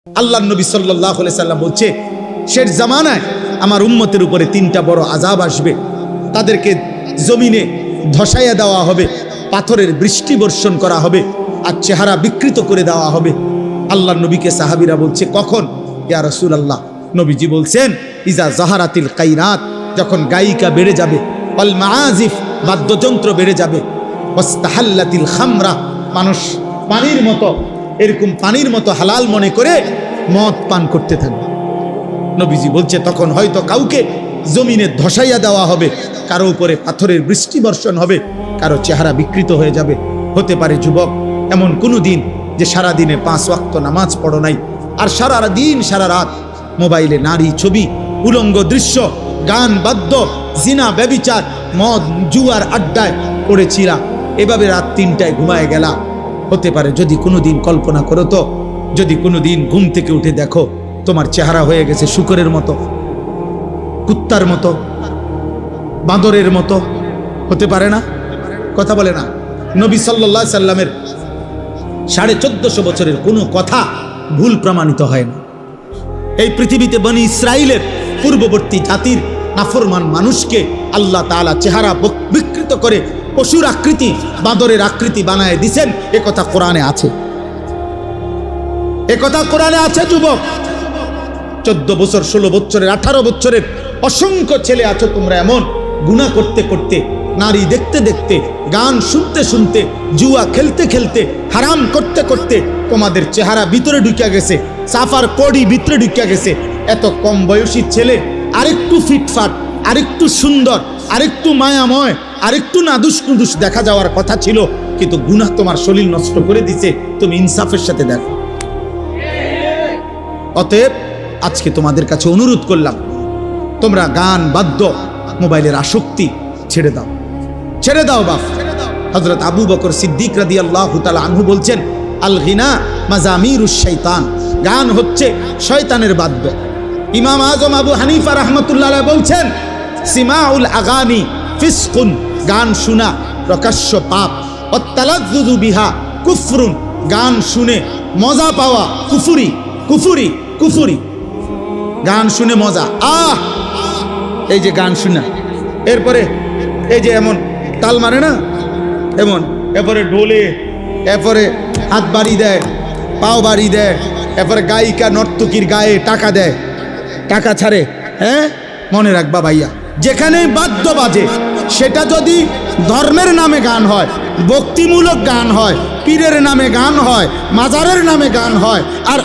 আল্লাহ নবী সাল্লাল্লাহু আলাইহি সাল্লাম বলছে, শেষ জামানায় আমার উম্মতের উপরে তিনটা বড় আযাব আসবে। তাদেরকে জমিনে ধসাইয়া দেওয়া হবে, পাথরের বৃষ্টি বর্ষণ করা হবে, আর চেহারা বিকৃত করে দেওয়া হবে। আল্লাহ নবীকে সাহাবীরা বলছে, কখন? ইয়া রাসূলুল্লাহ। নবীজি বলছেন, ইজা জাহারাতিল কাইনাত, যখন গায়িকা বেড়ে যাবে, ওয়াল মাআজিফ, বাদ্যযন্ত্র বেড়ে যাবে, ওয়াস্তাহাল্লাতিল খামরা, মানুষ পানির মতো, এরকম পানির মতো হালাল মনে করে মদ পান করতে থাকবে। নবীজি বলছে, তখন হয়তো কাউকে জমিনে ধসাইয়া দেওয়া হবে, কারো উপরে পাথরের বৃষ্টি বর্ষণ হবে, কারো চেহারা বিকৃত হয়ে যাবে। হতে পারে যুবক এমন কোনো দিন যে সারা দিনে 5 ওয়াক্ত নামাজ পড়ো নাই, আর সারা দিন সারা রাত মোবাইলে নারী ছবি, উলঙ্গ দৃশ্য, গান বাদ্য, জিনা ব্যভিচার, মদ জুয়ার আড্ডায় পড়েছিলা, এভাবে রাত 3টায় ঘুমায় গেলা। হতে পারে যদি কোনোদিন কল্পনা করো তো, যদি কোনোদিন ঘুম থেকে উঠে দেখো তোমার চেহারা হয়ে গেছে শূকরের মতো, কুত্তার মতো, বাঁদরের মতো, হতে পারে না? কথা বলে না? নবী সাল্লাল্লাহু আলাইহি সাল্লামের 1450 বছরের কোনো কথা ভুল প্রমাণিত হয় না। এই পৃথিবীতে বনি ইসরাইলের পূর্ববর্তী জাতির নাফরমান মানুষকে আল্লাহ তাআলা চেহারা বিকৃত করে পশুর আকৃতি, বাঁদরের আকৃতি বানায় দিয়েছেন। একথা কোরআনে আছে, একথা কোরআনে আছে। যুবক 14 বছর, 16 বছরের, 18 বছরের অসংখ্য ছেলে আছো তোমরা এমন, গুনাহ করতে করতে, নারী দেখতে দেখতে, গান শুনতে শুনতে, জুয়া খেলতে খেলতে, হারাম করতে করতে তোমাদের চেহারা ভিতরে ঢুকে গেছে, সাফার কোডি ভিতরে ঢুকে গেছে। এত কম বয়সী ছেলে আরেকটু ফিটফাট, আরেকটু সুন্দর, আরেকটু মায়াময়, আরেকটু নাদুস নুদুস দেখা যাওয়ার কথা ছিল, কিন্তু গুনাহ তোমার শরীর নষ্ট করে দিছে। তুমি ইনসাফের সাথে দেখো। অতএব আজকে তোমাদের কাছে অনুরোধ করলাম, তোমরা গান বাদ্য মোবাইলের আসক্তি ছেড়ে দাও, ছেড়ে দাও বাপ। হযরত আবু বকর সিদ্দিক রাদিয়াল্লাহু তাআলা আনহু বলছেন, আল গিনা মাজামিরুশ শাইতান, গান হচ্ছে শয়তানের বাদ্য। ইমাম আজম আবু হানিফা রাহমাতুল্লাহ আলাইহি বলছেন, সিমাউল আগানি ফিসকুন, গান শোনা প্রকাশ্য পাপ, ওয়াত্তালাজ্জুযু বিহা কুফরুন, গান শুনে মজা পাওয়া কুফরি, কুফরি, কুফরি। গান শুনে মজা, এই যে গান শোনা, এরপরে এই যে এমন তাল মারে না, এমন, এরপরে ঢোলে, এরপরে হাত বাড়ি দেয়, পাও বাড়ি দেয়, এরপরে গায়িকা নর্তকীর গায়ে টাকা দেয়, টাকা ছাড়ে। হ্যাঁ, মনে রাখবা ভাইয়া, যেখানেই বাদ্য বাজে, সেটা যদি ধর্মের নামে গান হয়, ভক্তিমূলক গান হয়, পীরের নামে গান হয়, মাজারের নামে গান হয়, আর